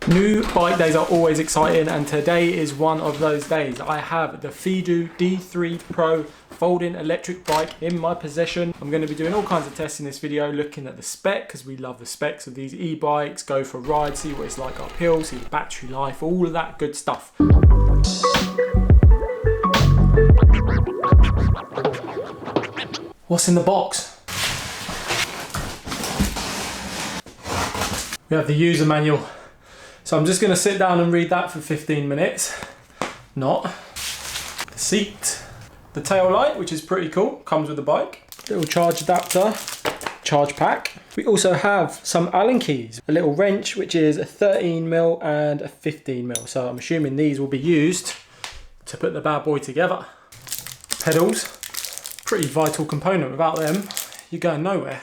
New bike days are always exciting, and today is one of those days. I have the Fiido D3 Pro folding electric bike in my possession. I'm going to be doing all kinds of tests in this video, looking at the spec, because we love the specs of these e-bikes, go for a ride, see what it's like uphill, see the battery life, all of that good stuff. What's in the box? We have the user manual. So I'm just going to sit down and read that for 15 minutes. The seat. The tail light, which is pretty cool, comes with the bike. Little charge adapter, charge pack. We also have some Allen keys. A little wrench, which is a 13mm and a 15mm. So I'm assuming these will be used to put the bad boy together. Pedals, pretty vital component. Without them, you're going nowhere.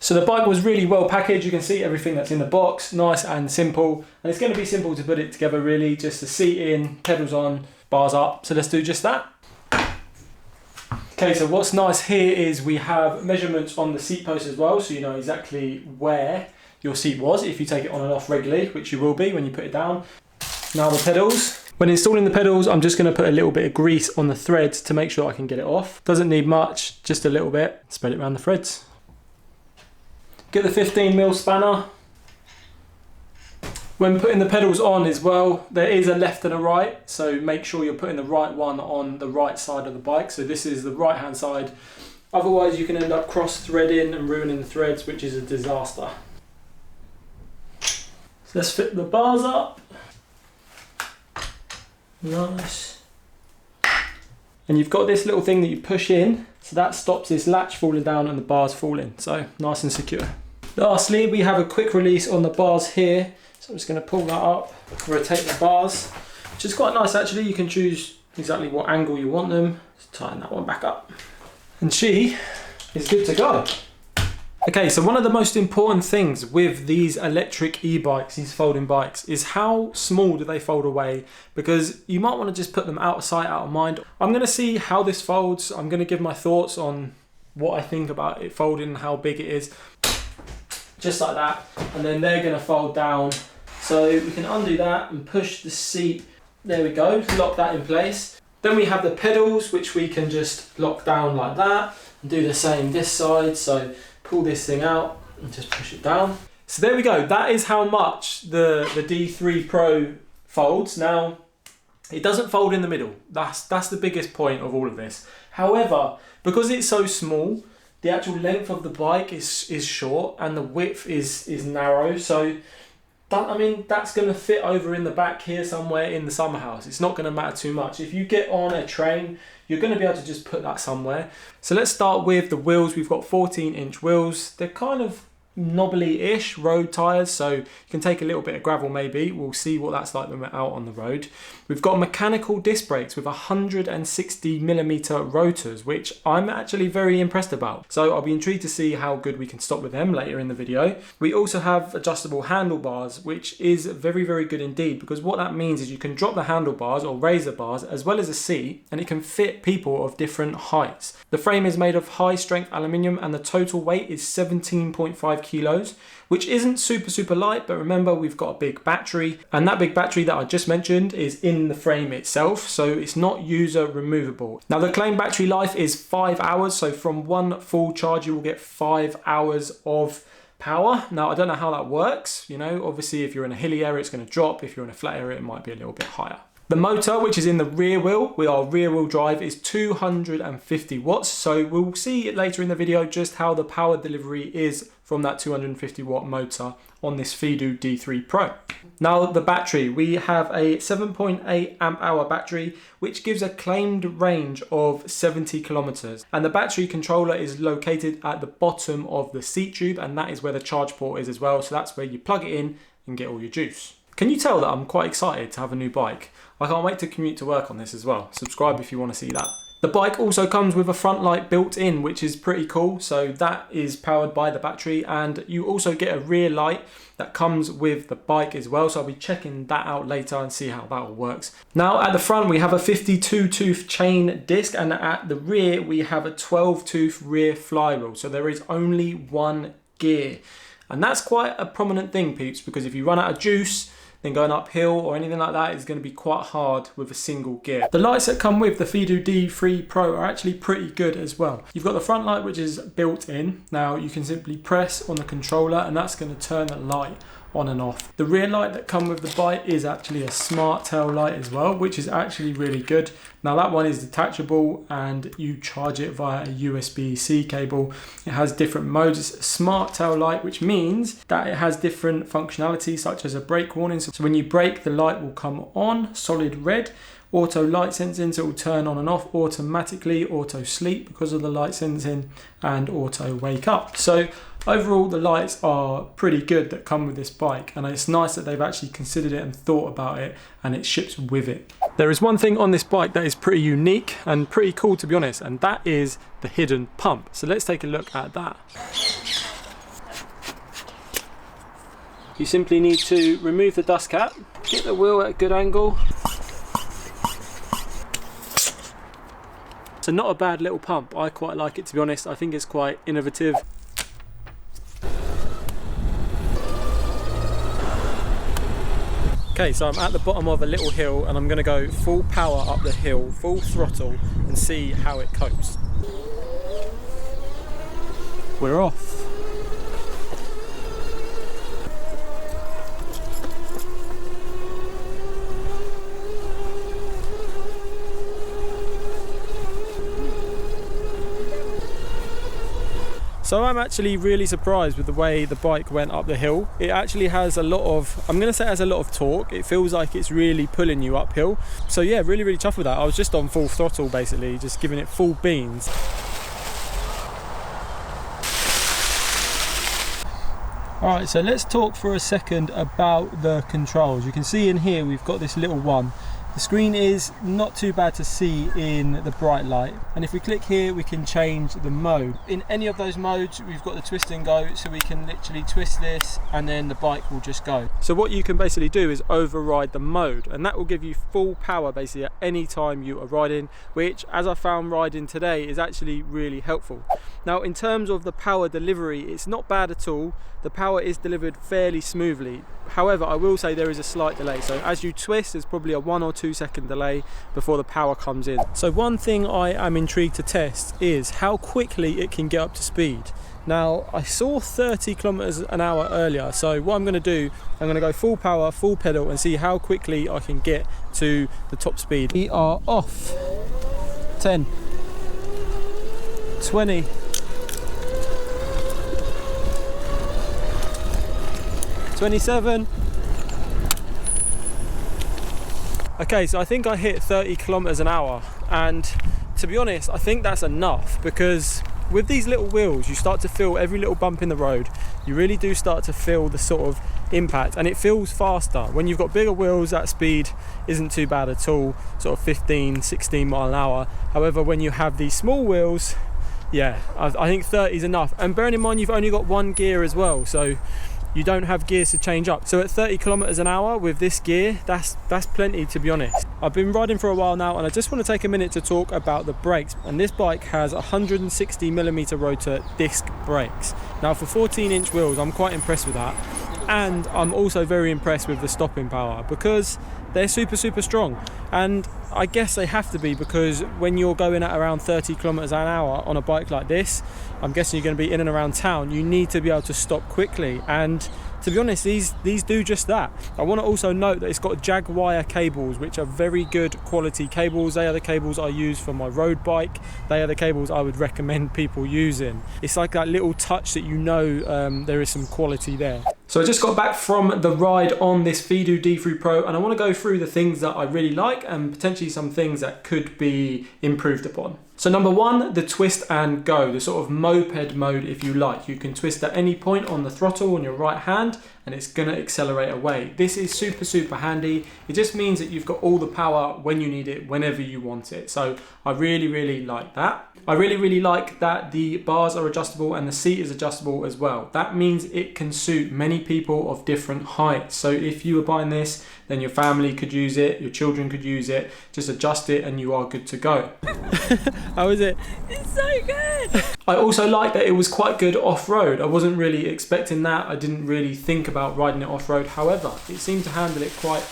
So the bike was really well packaged. You can see everything that's in the box, nice and simple. And it's going to be simple to put it together really, just the seat in, pedals on, bars up. So let's do just that. Okay, so what's nice here is we have measurements on the seat post as well, so you know exactly where your seat was if you take it on and off regularly, which you will be when you put it down. Now the pedals. When installing the pedals, I'm just going to put a little bit of grease on the threads to make sure I can get it off. Doesn't need much, just a little bit. Spread it around the threads. Get the 15mm spanner. When putting the pedals on as well, there is a left and a right, so make sure you're putting the right one on the right side of the bike. So this is the right hand side. Otherwise you can end up cross-threading and ruining the threads, which is a disaster. So let's fit the bars up. Nice. And you've got this little thing that you push in, so that stops this latch falling down and the bars falling, so nice and secure. Lastly, we have a quick release on the bars here, so I'm just going to pull that up, rotate the bars, which is quite nice actually. You can choose exactly what angle you want them. Just tighten that one back up. And she is good to go. Okay, so one of the most important things with these electric e-bikes, these folding bikes, is how small do they fold away, because you might want to just put them out of sight, out of mind. I'm going to see how this folds. I'm going to give my thoughts on what I think about it folding and how big it is. Just like that, and then they're going to fold down. So we can undo that and push the seat. There we go, lock that in place. Then we have the pedals, which we can just lock down like that, and do the same this side. So pull this thing out and just push it down. So there we go, that is how much the D3 Pro folds. Now, it doesn't fold in the middle. That's the biggest point of all of this. However, because it's so small, the actual length of the bike is short and the width is narrow. So that's going to fit over in the back here somewhere in the summer house. It's not going to matter too much. If you get on a train, you're going to be able to just put that somewhere. So let's start with the wheels. We've got 14-inch wheels. They're kind of knobbly-ish road tyres, so you can take a little bit of gravel maybe. We'll see what that's like when we're out on the road. We've got mechanical disc brakes with 160mm rotors, which I'm actually very impressed about. So I'll be intrigued to see how good we can stop with them later in the video. We also have adjustable handlebars, which is very, very good indeed, because what that means is you can drop the handlebars or raise the bars as well as a seat, and it can fit people of different heights. The frame is made of high strength aluminium and the total weight is 17.5 kilos, which isn't super light, but remember we've got a big battery, and that big battery that I just mentioned is in the frame itself, so it's not user removable. Now the claimed battery life is 5 hours, so from one full charge you will get 5 hours of power. Now I don't know how that works, you know, obviously if you're in a hilly area it's going to drop, if you're in a flat area it might be a little bit higher. The motor, which is in the rear wheel, with our rear wheel drive, is 250 watts. So we'll see it later in the video just how the power delivery is from that 250 watt motor on this Fiido D3 Pro. Now the battery, we have a 7.8 amp hour battery, which gives a claimed range of 70 kilometers. And the battery controller is located at the bottom of the seat tube, and that is where the charge port is as well. So that's where you plug it in and get all your juice. Can you tell that I'm quite excited to have a new bike? I can't wait to commute to work on this as well. Subscribe if you want to see that. The bike also comes with a front light built in, which is pretty cool. So that is powered by the battery, and you also get a rear light that comes with the bike as well. So I'll be checking that out later and see how that all works. Now at the front we have a 52 tooth chain disc, and at the rear we have a 12 tooth rear flywheel. So there is only one gear, and that's quite a prominent thing, peeps, because if you run out of juice, then going uphill or anything like that is going to be quite hard with a single gear. The lights that come with the Fiido D3 Pro are actually pretty good as well. You've got the front light, which is built in. Now you can simply press on the controller and that's going to turn the light on and off. The rear light that come with the bike is actually a smart tail light as well, which is actually really good. Now that one is detachable and you charge it via a USB-C cable. It has different modes. It's a smart tail light, which means that it has different functionalities such as a brake warning. So when you brake, the light will come on solid red. Auto light sensing, so it will turn on and off automatically, auto sleep because of the light sensing, and auto wake up. So overall the lights are pretty good that come with this bike, and it's nice that they've actually considered it and thought about it, and it ships with it. There is one thing on this bike that is pretty unique and pretty cool, to be honest, and that is the hidden pump. So let's take a look at that. You simply need to remove the dust cap, get the wheel at a good angle. So not a bad little pump. I quite like it, to be honest. I think it's quite innovative. Okay, so I'm at the bottom of a little hill and I'm going to go full power up the hill, full throttle, and see how it copes. We're off. So I'm actually really surprised with the way the bike went up the hill. It actually has a lot of, I'm going to say it has a lot of torque. It feels like it's really pulling you uphill. So yeah, really chuffed with that. I was just on full throttle basically, just giving it full beans. Alright, so let's talk for a second about the controls. You can see in here we've got this little one. The screen is not too bad to see in the bright light, and if we click here we can change the mode. In any of those modes we've got the twist and go, so we can literally twist this and then the bike will just go. So what you can basically do is override the mode, and that will give you full power basically at any time you are riding, which as I found riding today is actually really helpful. Now in terms of the power delivery, it's not bad at all. The power is delivered fairly smoothly. However, I will say there is a slight delay. So as you twist, there's probably a 1 or 2 second delay before the power comes in. So one thing I am intrigued to test is how quickly it can get up to speed. Now I saw 30 kilometers an hour earlier, so what I'm going to do, I'm going to go full power, full pedal, and see how quickly I can get to the top speed. We are off. 10, 20, 27. Okay, so I think I hit 30 kilometers an hour, and to be honest I think that's enough, because with these little wheels you start to feel every little bump in the road. You really do start to feel the sort of impact, and it feels faster. When you've got bigger wheels, that speed isn't too bad at all, sort of 15, 16 mile an hour. However, when you have these small wheels, yeah, I think 30 is enough. And bearing in mind you've only got one gear as well, so you don't have gears to change up. So at 30 kilometers an hour with this gear, that's plenty, to be honest. I've been riding for a while now, and I just want to take a minute to talk about the brakes. And this bike has 160mm rotor disc brakes. Now for 14-inch wheels, I'm quite impressed with that. And I'm also very impressed with the stopping power, because they're super strong, and I guess they have to be, because when you're going at around 30 kilometers an hour on a bike like this, I'm guessing you're going to be in and around town, you need to be able to stop quickly. And to be honest, these do just that. I want to also note that it's got Jaguar cables, which are very good quality cables. They are the cables I use for my road bike. They are the cables I would recommend people using. It's like that little touch that you know there is some quality there. So I just got back from the ride on this Fiido D3 Pro, and I want to go through the things that I really like and potentially some things that could be improved upon. So number one, the twist and go, the sort of moped mode if you like. You can twist at any point on the throttle on your right hand and it's going to accelerate away. This is super handy. It just means that you've got all the power when you need it, whenever you want it. So I really like that. I really like that the bars are adjustable and the seat is adjustable as well. That means it can suit many people of different heights. So if you were buying this, then your family could use it, your children could use it. Just adjust it and you are good to go. How is it? It's so good! I also like that it was quite good off-road. I wasn't really expecting that. I didn't really think about riding it off-road. However, it seemed to handle it quite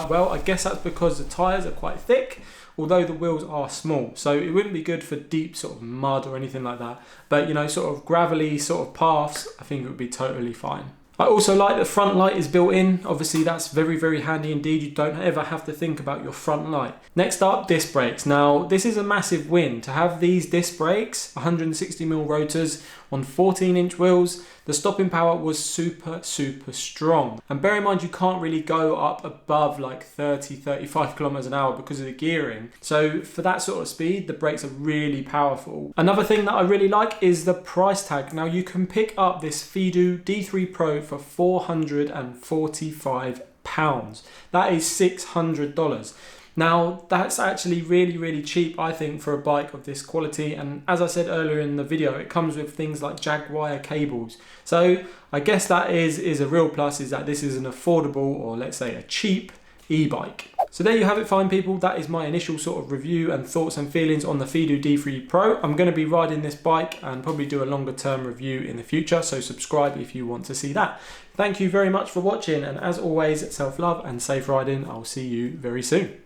well. I guess that's because the tyres are quite thick, although the wheels are small. So it wouldn't be good for deep sort of mud or anything like that. But you know, sort of gravelly sort of paths, I think it would be totally fine. I also like the front light is built in. Obviously that's very handy indeed. You don't ever have to think about your front light. Next up, disc brakes. Now this is a massive win to have these disc brakes, 160mm rotors on 14-inch wheels. The stopping power was super strong. And bear in mind you can't really go up above like 30-35 kilometers an hour because of the gearing. So for that sort of speed, the brakes are really powerful. Another thing that I really like is the price tag. Now you can pick up this Fiido D3 Pro for £445. That is $600. Now that's actually really cheap, I think, for a bike of this quality. And as I said earlier in the video, it comes with things like Jaguar cables. So I guess that is a real plus, is that this is an affordable, or let's say a cheap e-bike. So there you have it, fine people. That is my initial sort of review and thoughts and feelings on the Fiido D3 Pro. I'm going to be riding this bike and probably do a longer term review in the future, so subscribe if you want to see that. Thank you very much for watching, and as always, self-love and safe riding. I'll see you very soon.